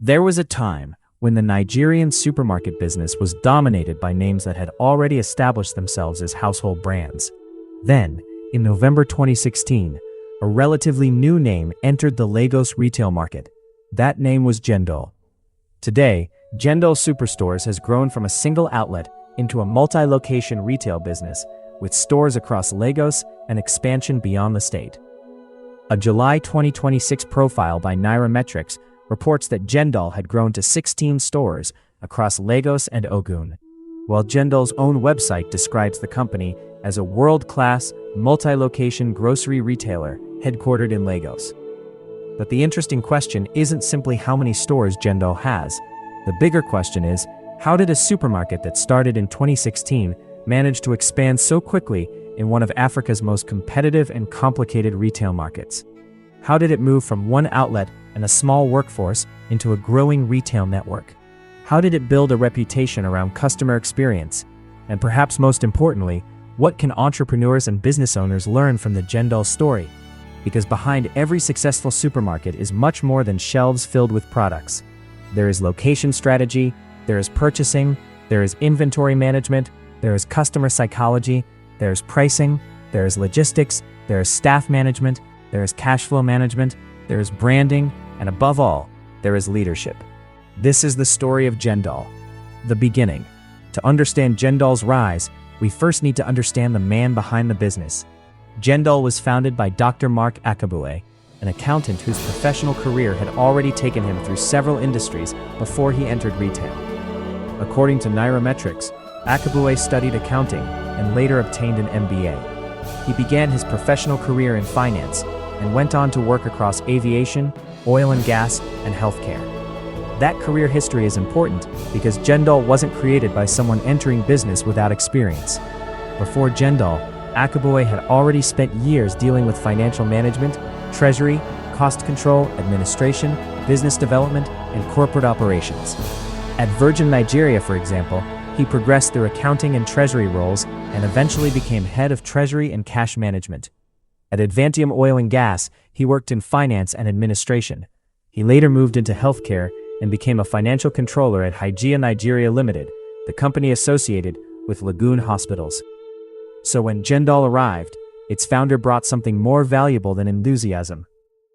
There was a time when the Nigerian supermarket business was dominated by names that had already established themselves as household brands. Then, in November 2016, a relatively new name entered the Lagos retail market. That name was Jendol. Today, Jendol Superstores has grown from a single outlet into a multi-location retail business with stores across Lagos and expansion beyond the state. A July 2026 profile by Nairametrics reports that Jendol had grown to 16 stores across Lagos and Ogun, while Jendol's own website describes the company as a world-class, multi-location grocery retailer headquartered in Lagos. But the interesting question isn't simply how many stores Jendol has. The bigger question is, how did a supermarket that started in 2016 manage to expand so quickly in one of Africa's most competitive and complicated retail markets? How did it move from one outlet and a small workforce into a growing retail network? How did it build a reputation around customer experience? And perhaps most importantly, what can entrepreneurs and business owners learn from the Jendol story? Because behind every successful supermarket is much more than shelves filled with products. There is location strategy, there is purchasing, there is inventory management, there is customer psychology, there is pricing, there is logistics, there is staff management, there is cash flow management, there is branding, and above all, there is leadership. This is the story of Jendol, the beginning. To understand Jendol's rise, we first need to understand the man behind the business. Jendol was founded by Dr. Mark Akabue, an accountant whose professional career had already taken him through several industries before he entered retail. According to Nairametrics, Akabue studied accounting and later obtained an MBA. He began his professional career in finance and went on to work across aviation, oil and gas, and healthcare. That career history is important because Jendol wasn't created by someone entering business without experience. Before Jendol, Akabue had already spent years dealing with financial management, treasury, cost control, administration, business development, and corporate operations. At Virgin Nigeria, for example, he progressed through accounting and treasury roles and eventually became head of treasury and cash management. At Advantium Oil and Gas, he worked in finance and administration. He later moved into healthcare and became a financial controller at Hygeia Nigeria Limited, the company associated with Lagoon Hospitals. So when Jendol arrived, its founder brought something more valuable than enthusiasm.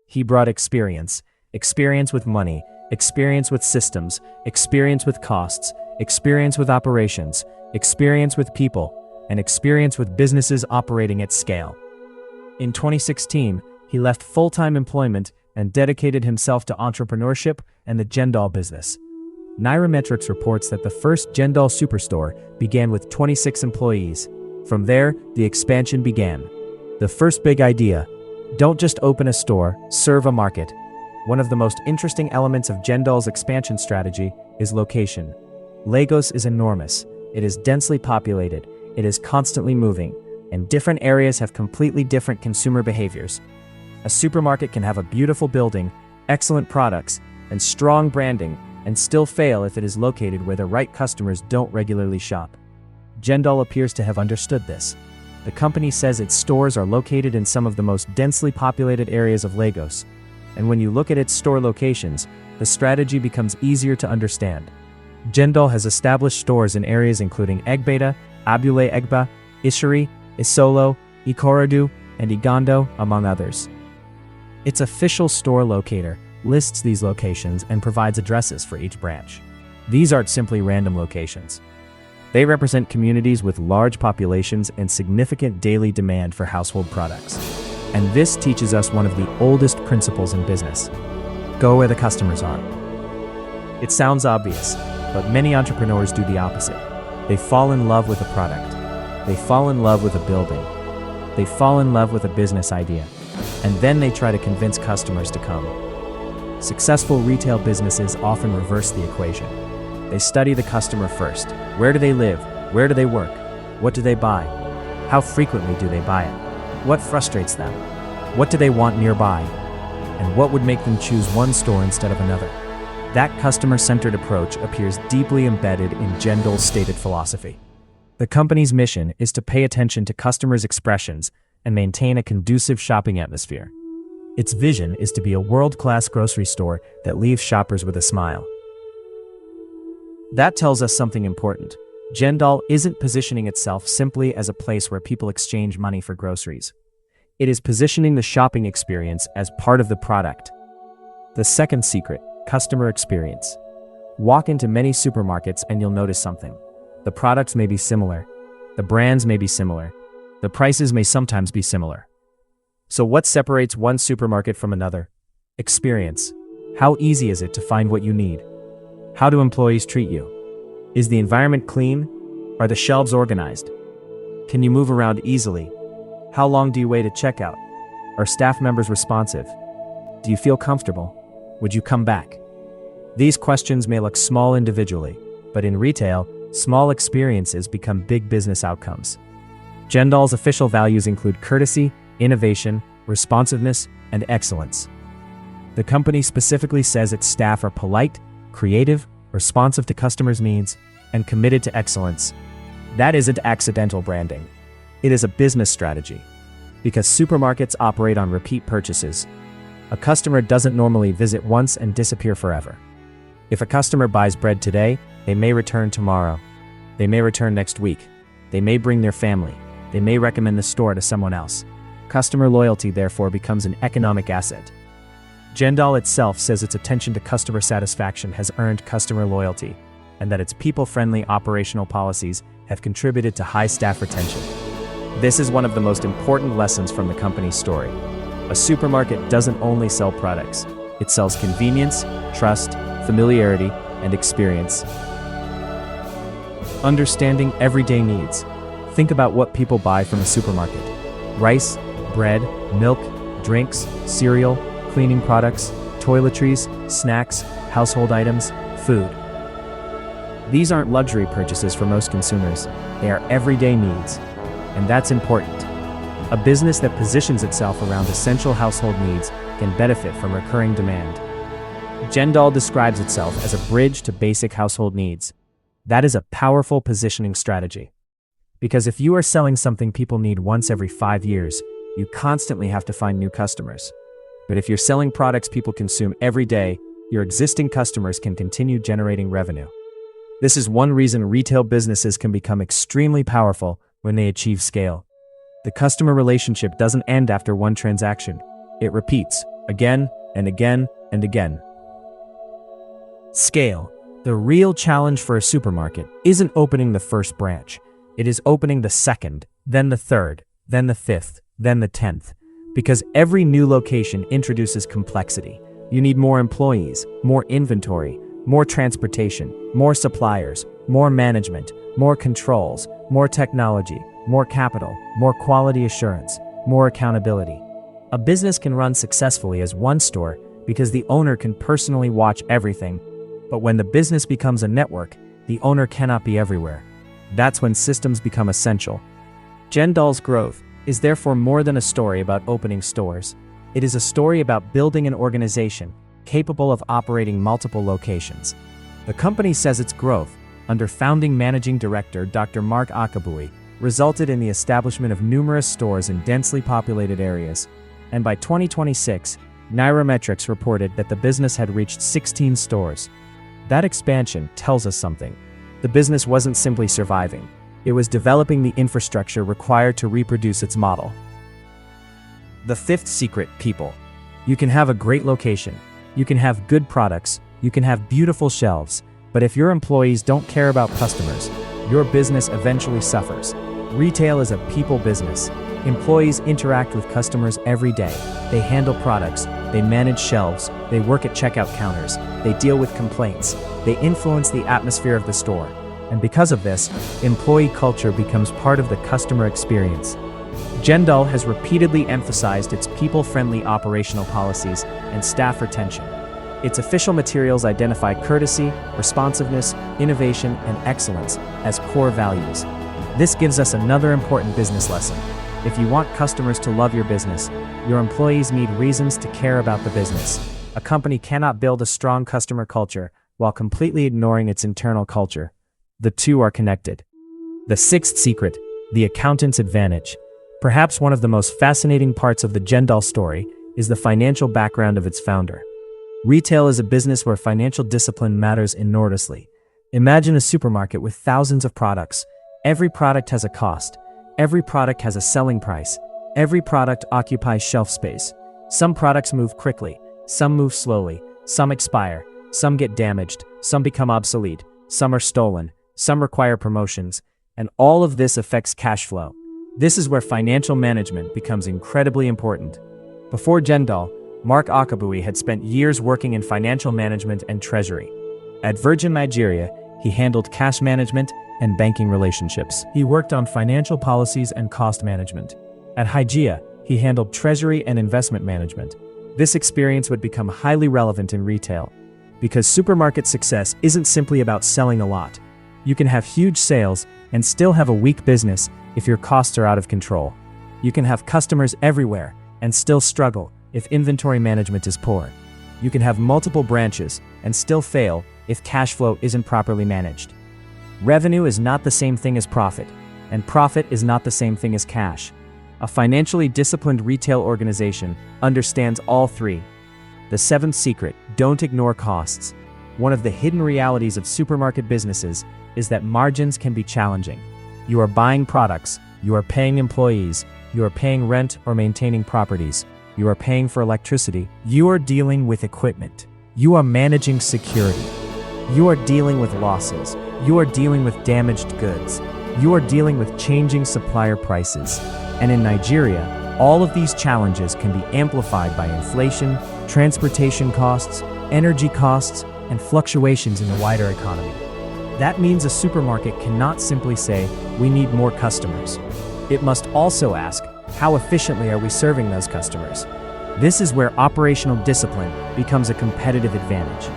He brought experience with money, experience with systems, experience with costs, experience with operations, experience with people, and experience with businesses operating at scale. In 2016, he left full-time employment and dedicated himself to entrepreneurship and the Jendol business. Nairametrics reports that the first Jendol Superstore began with 26 employees. From there, the expansion began. The first big idea: don't just open a store, serve a market. One of the most interesting elements of Jendol's expansion strategy is location. Lagos is enormous. It is densely populated. It is constantly moving, and different areas have completely different consumer behaviors. A supermarket can have a beautiful building, excellent products, and strong branding, and still fail if it is located where the right customers don't regularly shop. Jendol appears to have understood this. The company says its stores are located in some of the most densely populated areas of Lagos, and when you look at its store locations, the strategy becomes easier to understand. Jendol has established stores in areas including Egbeda, Abule Egba, Ishiri, Isolo, Ikorodu, and Igando, among others. Its official store locator lists these locations and provides addresses for each branch. These aren't simply random locations. They represent communities with large populations and significant daily demand for household products. And this teaches us one of the oldest principles in business: go where the customers are. It sounds obvious, but many entrepreneurs do the opposite. They fall in love with a product. They fall in love with a building. They fall in love with a business idea. And then they try to convince customers to come. Successful retail businesses often reverse the equation. They study the customer first. Where do they live? Where do they work? What do they buy? How frequently do they buy it? What frustrates them? What do they want nearby? And what would make them choose one store instead of another? That customer-centered approach appears deeply embedded in Jendol's stated philosophy. The company's mission is to pay attention to customers' expressions and maintain a conducive shopping atmosphere. Its vision is to be a world-class grocery store that leaves shoppers with a smile. That tells us something important. Jendol isn't positioning itself simply as a place where people exchange money for groceries. It is positioning the shopping experience as part of the product. The second secret, customer experience. Walk into many supermarkets and you'll notice something. The products may be similar. The brands may be similar. The prices may sometimes be similar. So what separates one supermarket from another? Experience. How easy is it to find what you need? How do employees treat you? Is the environment clean? Are the shelves organized? Can you move around easily? How long do you wait at checkout? Are staff members responsive? Do you feel comfortable? Would you come back? These questions may look small individually, but in retail, small experiences become big business outcomes. Jendol's official values include courtesy, innovation, responsiveness, and excellence. The company specifically says its staff are polite, creative, responsive to customers' needs, and committed to excellence. That isn't accidental branding. It is a business strategy. Because supermarkets operate on repeat purchases, a customer doesn't normally visit once and disappear forever. If a customer buys bread today, they may return tomorrow. They may return next week. They may bring their family. They may recommend the store to someone else. Customer loyalty, therefore, becomes an economic asset. Jendol itself says its attention to customer satisfaction has earned customer loyalty, and that its people-friendly operational policies have contributed to high staff retention. This is one of the most important lessons from the company's story. A supermarket doesn't only sell products. It sells convenience, trust, familiarity, and experience. Understanding everyday needs. Think about what people buy from a supermarket. Rice, bread, milk, drinks, cereal, cleaning products, toiletries, snacks, household items, food. These aren't luxury purchases for most consumers. They are everyday needs. And that's important. A business that positions itself around essential household needs can benefit from recurring demand. Jendol describes itself as a bridge to basic household needs. That is a powerful positioning strategy. Because if you are selling something people need once every 5 years, you constantly have to find new customers. But if you're selling products people consume every day, your existing customers can continue generating revenue. This is one reason retail businesses can become extremely powerful when they achieve scale. The customer relationship doesn't end after one transaction. It repeats again and again and again. Scale. The real challenge for a supermarket isn't opening the first branch. It is opening the second, then the third, then the fifth, then the 10th. Because every new location introduces complexity. You need more employees, more inventory, more transportation, more suppliers, more management, more controls, more technology, more capital, more quality assurance, more accountability. A business can run successfully as one store because the owner can personally watch everything. But when the business becomes a network, the owner cannot be everywhere. That's when systems become essential. Jendol's growth is therefore more than a story about opening stores. It is a story about building an organization capable of operating multiple locations. The company says its growth, under founding managing director Dr. Mark Akabui, resulted in the establishment of numerous stores in densely populated areas. And by 2026, Nairametrics reported that the business had reached 16 stores. That expansion tells us something. The business wasn't simply surviving. It was developing the infrastructure required to reproduce its model. The fifth secret, people. You can have a great location. You can have good products. You can have beautiful shelves. But if your employees don't care about customers, your business eventually suffers. Retail is a people business. Employees interact with customers every day. They handle products. They manage shelves. They work at checkout counters. They deal with complaints. They influence the atmosphere of the store. And because of this, employee culture becomes part of the customer experience. Jendol has repeatedly emphasized its people-friendly operational policies and staff retention. Its official materials identify courtesy, responsiveness, innovation, and excellence as core values. This gives us another important business lesson. If you want customers to love your business, your employees need reasons to care about the business. A company cannot build a strong customer culture while completely ignoring its internal culture. The two are connected. The sixth secret, the accountant's advantage. Perhaps one of the most fascinating parts of the Jendol story is the financial background of its founder. Retail is a business where financial discipline matters enormously. Imagine a supermarket with thousands of products. Every product has a cost. Every product has a selling price. Every product occupies shelf space. Some products move quickly, some move slowly, some expire, some get damaged, some become obsolete, some are stolen, some require promotions, and all of this affects cash flow. This is where financial management becomes incredibly important. Before Jendol, Mark Akabui had spent years working in financial management and treasury. At Virgin Nigeria, he handled cash management and banking relationships. He worked on financial policies and cost management. At Hygeia, he handled treasury and investment management. This experience would become highly relevant in retail, because supermarket success isn't simply about selling a lot. You can have huge sales and still have a weak business if your costs are out of control. You can have customers everywhere and still struggle if inventory management is poor. You can have multiple branches and still fail if cash flow isn't properly managed. Revenue is not the same thing as profit, and profit is not the same thing as cash. A financially disciplined retail organization understands all three. The seventh secret: don't ignore costs. One of the hidden realities of supermarket businesses is that margins can be challenging. You are buying products, you are paying employees, you are paying rent or maintaining properties, you are paying for electricity, you are dealing with equipment, you are managing security, you are dealing with losses, you are dealing with damaged goods, you are dealing with changing supplier prices. And in Nigeria, all of these challenges can be amplified by inflation, transportation costs, energy costs, and fluctuations in the wider economy. That means a supermarket cannot simply say, "We need more customers." It must also ask, how efficiently are we serving those customers? This is where operational discipline becomes a competitive advantage.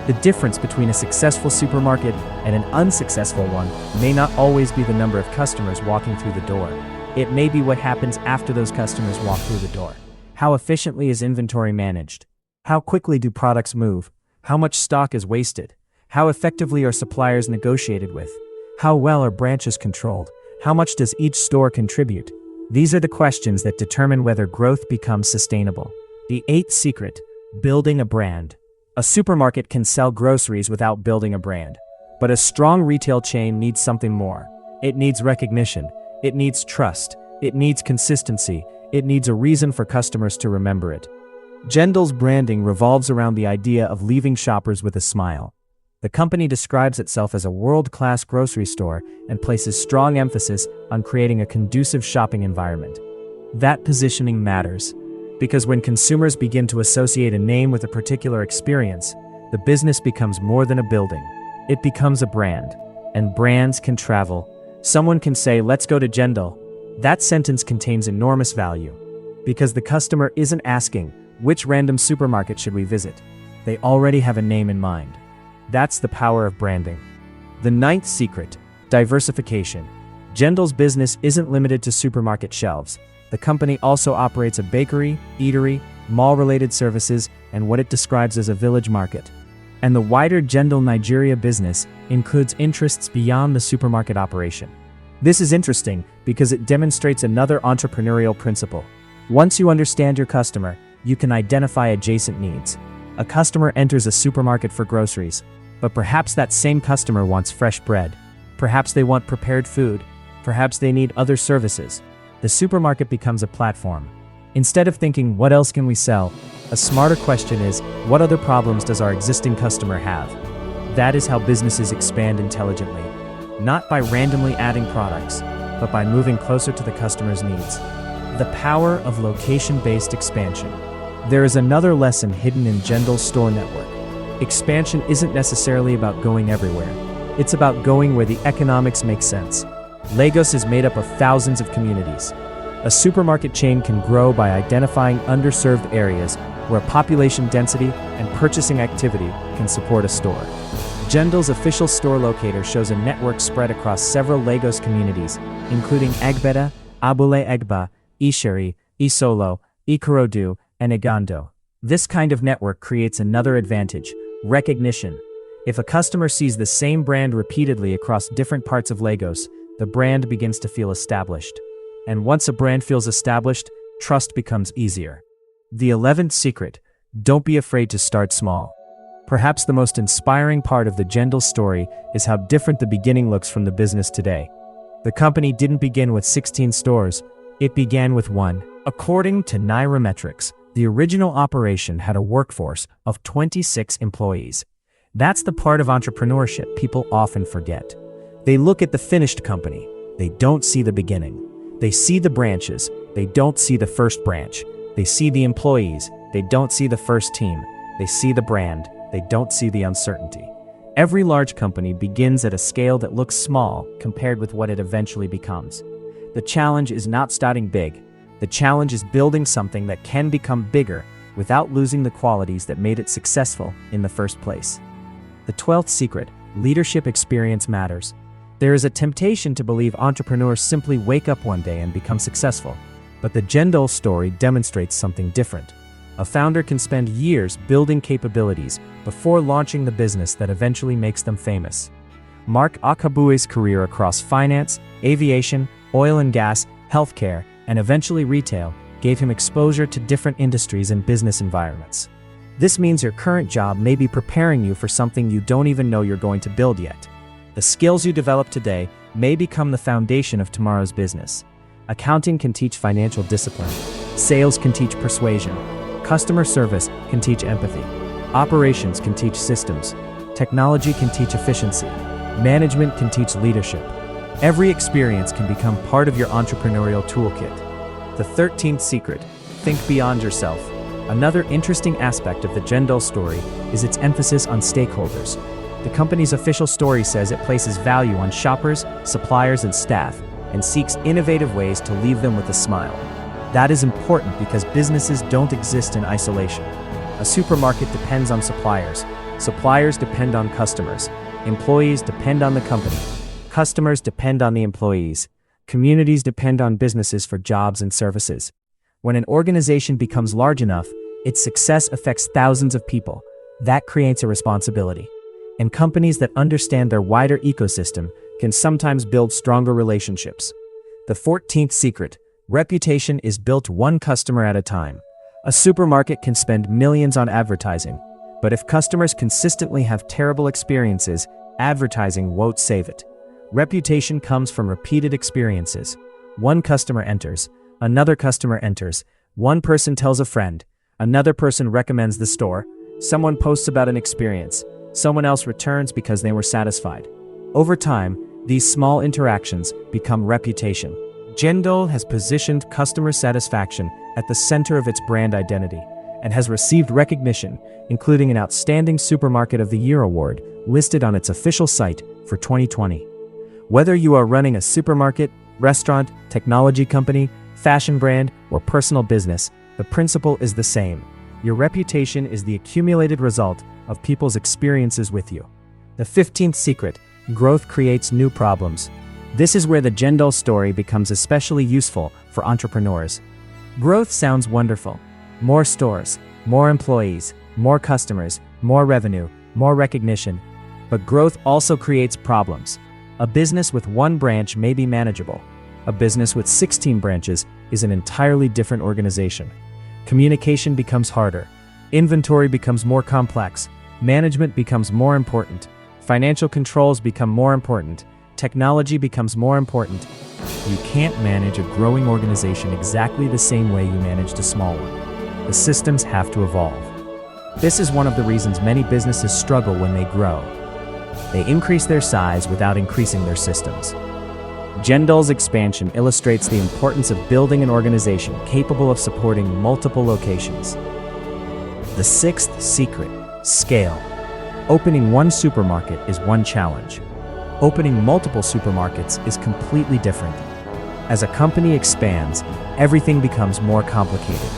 The difference between a successful supermarket and an unsuccessful one may not always be the number of customers walking through the door. It may be what happens after those customers walk through the door. How efficiently is inventory managed? How quickly do products move? How much stock is wasted? How effectively are suppliers negotiated with? How well are branches controlled? How much does each store contribute? These are the questions that determine whether growth becomes sustainable. The eighth secret: building a brand. A supermarket can sell groceries without building a brand, but a strong retail chain needs something more. It needs recognition. It needs trust. It needs consistency. It needs a reason for customers to remember it. Jendol's branding revolves around the idea of leaving shoppers with a smile. The company describes itself as a world-class grocery store and places strong emphasis on creating a conducive shopping environment. That positioning matters, because when consumers begin to associate a name with a particular experience, the business becomes more than a building. It becomes a brand, and brands can travel. Someone can say, "Let's go to Jendol." That sentence contains enormous value, because the customer isn't asking, "Which random supermarket should we visit?" They already have a name in mind. That's the power of branding. The ninth secret: diversification. Jendol's business isn't limited to supermarket shelves. The company also operates a bakery, eatery, mall-related services, and what it describes as a village market. And the wider Jendol Nigeria business includes interests beyond the supermarket operation. This is interesting because it demonstrates another entrepreneurial principle. Once you understand your customer, you can identify adjacent needs. A customer enters a supermarket for groceries, but perhaps that same customer wants fresh bread. Perhaps they want prepared food. Perhaps they need other services. The supermarket becomes a platform. Instead of thinking, "What else can we sell?" a smarter question is, "What other problems does our existing customer have?" That is how businesses expand intelligently. Not by randomly adding products, but by moving closer to the customer's needs. The power of location-based expansion. There is another lesson hidden in Jendol's store network. Expansion isn't necessarily about going everywhere. It's about going where the economics make sense. Lagos is made up of thousands of communities. A supermarket chain can grow by identifying underserved areas where population density and purchasing activity can support a store. Jendol's official store locator shows a network spread across several Lagos communities, including Egbeda, Abule Egba, Isheri, Isolo, Ikorodu, and Igando. This kind of network creates another advantage: recognition. If a customer sees the same brand repeatedly across different parts of Lagos, the brand begins to feel established. And once a brand feels established, trust becomes easier. The 11th secret: don't be afraid to start small. Perhaps the most inspiring part of the Jendol story is how different the beginning looks from the business today. The company didn't begin with 16 stores, it began with one. According to Nairametrics, the original operation had a workforce of 26 employees. That's the part of entrepreneurship people often forget. They look at the finished company, they don't see the beginning. They see the branches, they don't see the first branch. They see the employees, they don't see the first team. They see the brand, they don't see the uncertainty. Every large company begins at a scale that looks small compared with what it eventually becomes. The challenge is not starting big. The challenge is building something that can become bigger without losing the qualities that made it successful in the first place. The 12th secret: leadership experience matters. There is a temptation to believe entrepreneurs simply wake up one day and become successful, but the Jendol story demonstrates something different. A founder can spend years building capabilities before launching the business that eventually makes them famous. Mark Akabue's career across finance, aviation, oil and gas, healthcare, and eventually retail gave him exposure to different industries and business environments. This means your current job may be preparing you for something you don't even know you're going to build yet. The skills you develop today may become the foundation of tomorrow's business. Accounting can teach financial discipline. Sales can teach persuasion. Customer service can teach empathy. Operations can teach systems. Technology can teach efficiency. Management can teach leadership. Every experience can become part of your entrepreneurial toolkit. The 13th secret: think beyond yourself. Another interesting aspect of the Jendol story is its emphasis on stakeholders. The company's official story says it places value on shoppers, suppliers, and staff, and seeks innovative ways to leave them with a smile. That is important because businesses don't exist in isolation. A supermarket depends on suppliers. Suppliers depend on customers. Employees depend on the company. Customers depend on the employees. Communities depend on businesses for jobs and services. When an organization becomes large enough, its success affects thousands of people. That creates a responsibility. And companies that understand their wider ecosystem can sometimes build stronger relationships. The 14th secret: reputation is built one customer at a time. A supermarket can spend millions on advertising, but if customers consistently have terrible experiences, advertising won't save it. Reputation comes from repeated experiences. One customer enters, another customer enters, one person tells a friend, another person recommends the store, someone posts about an experience, someone else returns because they were satisfied. Over time, these small interactions become reputation. Jendol has positioned customer satisfaction at the center of its brand identity and has received recognition, including an Outstanding Supermarket of the Year award listed on its official site for 2020. Whether you are running a supermarket, restaurant, technology company, fashion brand, or personal business, the principle is the same. Your reputation is the accumulated result of people's experiences with you. The 15th secret: growth creates new problems. This is where the Jendol story becomes especially useful for entrepreneurs. Growth sounds wonderful. More stores, more employees, more customers, more revenue, more recognition. But growth also creates problems. A business with one branch may be manageable. A business with 16 branches is an entirely different organization. Communication becomes harder. Inventory becomes more complex. Management becomes more important. Financial controls become more important. Technology becomes more important. You can't manage a growing organization exactly the same way you managed a small one. The systems have to evolve. This is one of the reasons many businesses struggle when they grow. They increase their size without increasing their systems. Jendol's expansion illustrates the importance of building an organization capable of supporting multiple locations. The 6th secret: scale. Opening one supermarket is one challenge. Opening multiple supermarkets is completely different. As a company expands, everything becomes more complicated.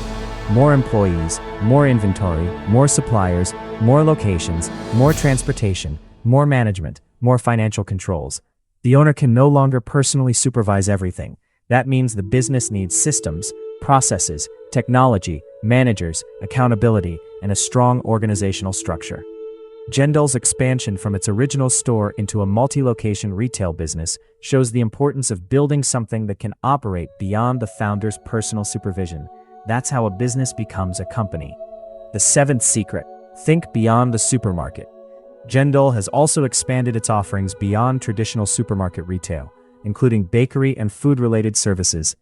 More employees, more inventory, more suppliers, more locations, more transportation, more management, more financial controls. The owner can no longer personally supervise everything. That means the business needs systems, processes, technology, managers, accountability, and a strong organizational structure. Jendol's expansion from its original store into a multi-location retail business shows the importance of building something that can operate beyond the founder's personal supervision. That's how a business becomes a company. The seventh secret: think beyond the supermarket. Jendol has also expanded its offerings beyond traditional supermarket retail, including bakery and food-related services.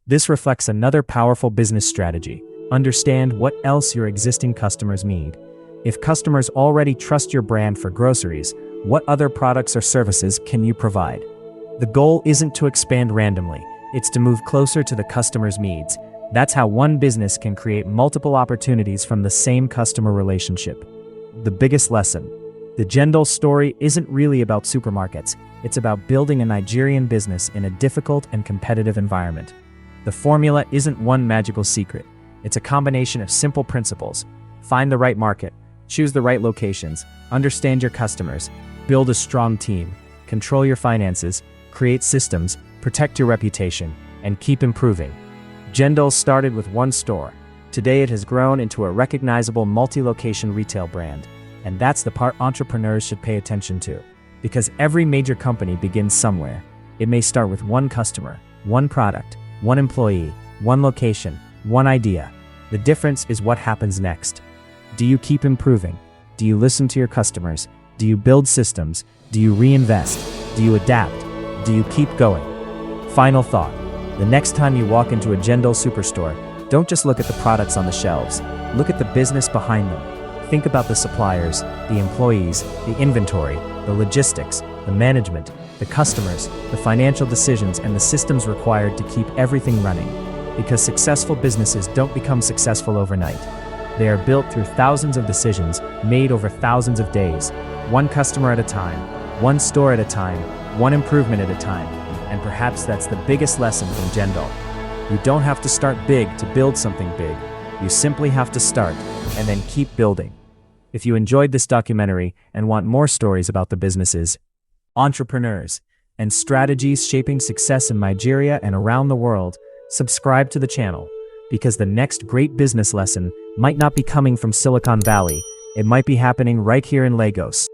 This reflects another powerful business strategy. Understand what else your existing customers need. If customers already trust your brand for groceries, what other products or services can you provide? The goal isn't to expand randomly, it's to move closer to the customer's needs. That's how one business can create multiple opportunities from the same customer relationship. The biggest lesson: the Jendol story isn't really about supermarkets, it's about building a Nigerian business in a difficult and competitive environment. The formula isn't one magical secret, it's a combination of simple principles. Find the right market, choose the right locations, understand your customers, build a strong team, control your finances, create systems, protect your reputation, and keep improving. Jendol started with one store. Today it has grown into a recognizable multi-location retail brand. And that's the part entrepreneurs should pay attention to. Because every major company begins somewhere. It may start with one customer, one product, one employee, one location, one idea. The difference is what happens next. Do you keep improving? Do you listen to your customers? Do you build systems? Do you reinvest? Do you adapt? Do you keep going? Final thought: the next time you walk into a Jendol superstore, don't just look at the products on the shelves. Look at the business behind them. Think about the suppliers, the employees, the inventory, the logistics, the management, the customers, the financial decisions, and the systems required to keep everything running. Because successful businesses don't become successful overnight. They are built through thousands of decisions made over thousands of days, one customer at a time, one store at a time, one improvement at a time. And perhaps that's the biggest lesson from Jendol. You don't have to start big to build something big. You simply have to start and then keep building. If you enjoyed this documentary and want more stories about the businesses, entrepreneurs, and strategies shaping success in Nigeria and around the world, subscribe to the channel, because the next great business lesson might not be coming from Silicon Valley, it might be happening right here in Lagos.